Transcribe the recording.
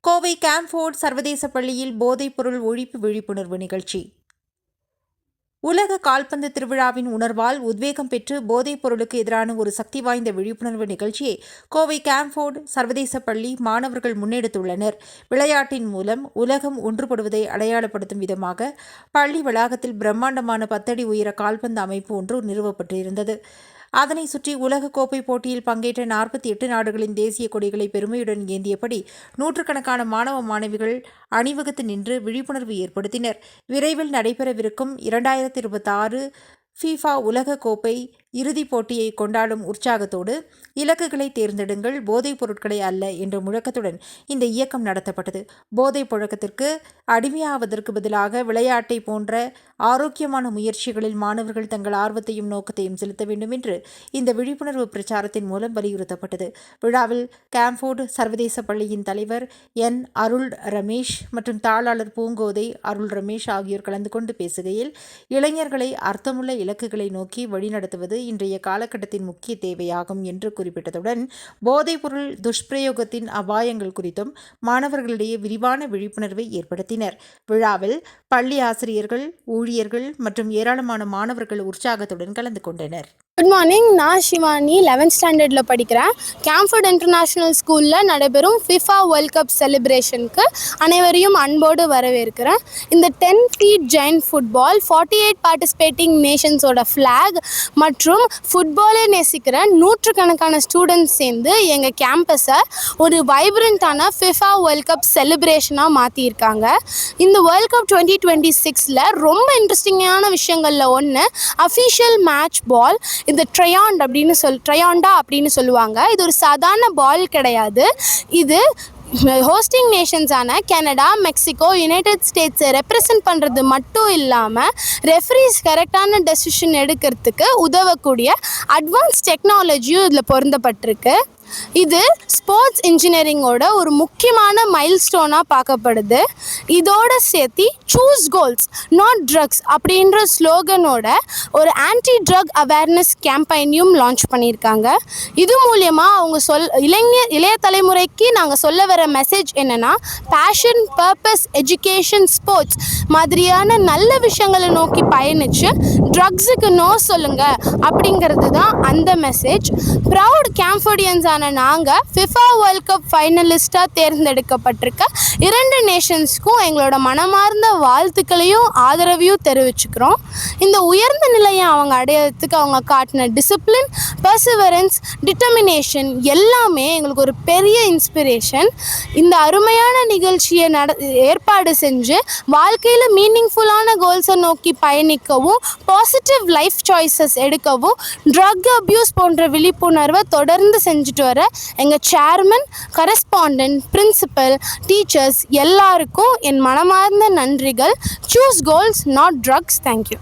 Kovai Camford சர்வதேச பள்ளியில் போதைப்பொருள் ஒழிப்பு விழிப்புணர்வு நிகழ்ச்சி. உலக கால்பந்து திருவிழாவின் உணர்வால் உத்வேகம் பெற்று போதைப் பொருளுக்கு எதிரான ஒரு சக்தி வாய்ந்த விழிப்புணர்வு நிகழ்ச்சியை கோவை கேம்ஃபோர்ட் சர்வதேச பள்ளி மாணவர்கள் முன்னெடுத்துள்ளனர். விளையாட்டின் மூலம் உலகம் ஒன்றுபடுவதை அடையாளப்படுத்தும் விதமாக பள்ளி வளாகத்தில் பிரம்மாண்டமான 10 அடி உயர கால்பந்து அமைப்பு ஒன்று நிறுவப்பட்டிருந்தது. அதனை சுற்றி உலக கோப்பை போட்டியில் பங்கேற்ற 48 நாடுகளின் தேசிய கொடிகளை பெருமையுடன் ஏந்தியபடி நூற்றுக்கணக்கான மாணவ மாணவிகள் அணிவகுத்து நின்று விழிப்புணர்வு ஏற்படுத்தினர். விரைவில் நடைபெறவிருக்கும் 2026 FIFA உலக கோப்பை இறுதிப் போட்டியை கொண்டாடும் உற்சாகத்தோடு இலக்குகளை தேர்ந்தெடுங்கள், போதைப் பொருட்களை அல்ல என்ற முழக்கத்துடன் இந்த இயக்கம் நடத்தப்பட்டது. போதைப் புழக்கத்திற்கு அடிமையாவதற்கு பதிலாக விளையாட்டை போன்ற ஆரோக்கியமான முயற்சிகளில் மாணவர்கள் தங்கள் ஆர்வத்தையும் நோக்கத்தையும் செலுத்த வேண்டும் என்று இந்த விழிப்புணர்வு பிரச்சாரத்தின் மூலம் வலியுறுத்தப்பட்டது. விழாவில் கேம்ஃபோர்ட் சர்வதேச பள்ளியின் தலைவர் என். அருள் ரமேஷ் மற்றும் தாளாளர் பூங்கோதை அருள் ரமேஷ் ஆகியோர் கலந்து கொண்டு பேசுகையில், இளைஞர்களை அர்த்தமுள்ள இலக்குகளை நோக்கி வழிநடத்துவது இன்றைய காலகட்டத்தின் முக்கிய தேவையாகும் என்று குறிப்பிட்டதுடன் போதைப்பொருள் துஷ்பிரயோகத்தின் அபாயங்கள் குறித்தும் மாணவர்களிடையே விரிவான விழிப்புணர்வை ஏற்படுத்தினர். விழாவில் பள்ளி ஆசிரியர்கள், ஊழியர்கள் மற்றும் ஏராளமான மாணவர்கள் உற்சாகத்துடன் கலந்து கொண்டனர். குட் மார்னிங், நான் ஷிவானி 11th ஸ்டாண்டர்டில் படிக்கிறேன். கேம்ஃபோர்ட் இன்டர்நேஷ்னல் ஸ்கூலில் நடைபெறும் FIFA வேர்ல்ட் கப் செலிப்ரேஷனுக்கு அனைவரையும் அன்போடு வரவேற்கிறேன். இந்த 10 feet giant ஃபுட்பால் 48 பார்ட்டிசிபேட்டிங் நேஷன்ஸோட ஃப்ளாக் மற்றும் ஃபுட்பாலை நேசிக்கிற நூற்றுக்கணக்கான ஸ்டூடெண்ட்ஸ் சேர்ந்து எங்கள் கேம்பஸை ஒரு வைப்ரண்ட்டான FIFA வேர்ல்ட் கப் செலிப்ரேஷனாக மாற்றியிருக்காங்க. இந்த வேர்ல்ட் கப் 2026ல் ரொம்ப இன்ட்ரெஸ்டிங்கான விஷயங்களில் ஒன்று அஃபிஷியல் மேட்ச் பால். இது ட்ரையாண்டா அப்படின்னு சொல்லுவாங்க. இது ஒரு சாதாரண பால் கிடையாது. இது ஹோஸ்டிங் நேஷன்ஸான கனடா, மெக்சிகோ, யுனைடெட் ஸ்டேட்ஸை ரெப்ரசன்ட் பண்ணுறது மட்டும் இல்லாமல் ரெஃபரிஸ் கரெக்டான டெசிஷன் எடுக்கிறதுக்கு உதவக்கூடிய அட்வான்ஸ் டெக்னாலஜியும் இதில் பொருந்தப்பட்டிருக்கு. இது ஸ்போர்ட்ஸ் இன்ஜினியரிங்கோட ஒரு முக்கியமான மைல்ஸ்டோனாக பார்க்கப்படுது. இதோட சேர்த்து சூஸ் கோல்ஸ் நாட் ட்ரக்ஸ் அப்படின்ற ஸ்லோகனோட ஒரு ஆன்டி ட்ரக் அவேர்னஸ் கேம்பெயினையும் லான்ச் பண்ணியிருக்காங்க. இது மூலமாக அவங்க இளைய தலைமுறைக்கு நாங்கள் சொல்ல வர மெசேஜ் என்னென்னா, பேஷன், பர்பஸ், எஜுகேஷன், ஸ்போர்ட்ஸ் மாதிரியான நல்ல விஷயங்களை நோக்கி பயணித்து ட்ரக்ஸுக்கு நோ சொல்லுங்கள் அப்படிங்கிறது தான் அந்த மெசேஜ். ப்ரவுட் கேம்ஃபோர்டியன்ஸான நாங்கள் FIFA வேர்ல்ட் கப் ஃபைனலிஸ்டாக தேர்ந்தெடுக்கப்பட்டிருக்க 2 நேஷன்ஸ்க்கும் எங்களோட மனமார்ந்த வாழ்த்துக்களையும் ஆதரவையும் தெரிவிச்சுக்கிறோம். இந்த உயர்ந்த நிலையை அவங்க அடையிறதுக்கு அவங்க காட்டின டிசிப்ளின், பர்சிவரன்ஸ், டிட்டர்மினேஷன் எல்லாமே எங்களுக்கு ஒரு பெரிய இன்ஸ்பிரேஷன். இந்த அருமையான நிகழ்ச்சியை ஏற்பாடு செஞ்சு வாழ்க்கையில் மீனிங்ஃபுல்லான கோல்ஸை நோக்கி பயணிக்கவும், பாசிட்டிவ் லைஃப் சாய்ஸஸ் எடுக்கவும், ட்ரக் அப்யூஸ் போன்ற விழிப்புணர்வை தொடர்ந்து செஞ்சுட்டு வர எங்கள் சேர்மன், கரஸ்பாண்டன்ட், பிரின்சிபல், டீச்சர்ஸ் எல்லாருக்கும் என் மனமார்ந்த நன்றிகள். Choose goals not drugs. Thank you.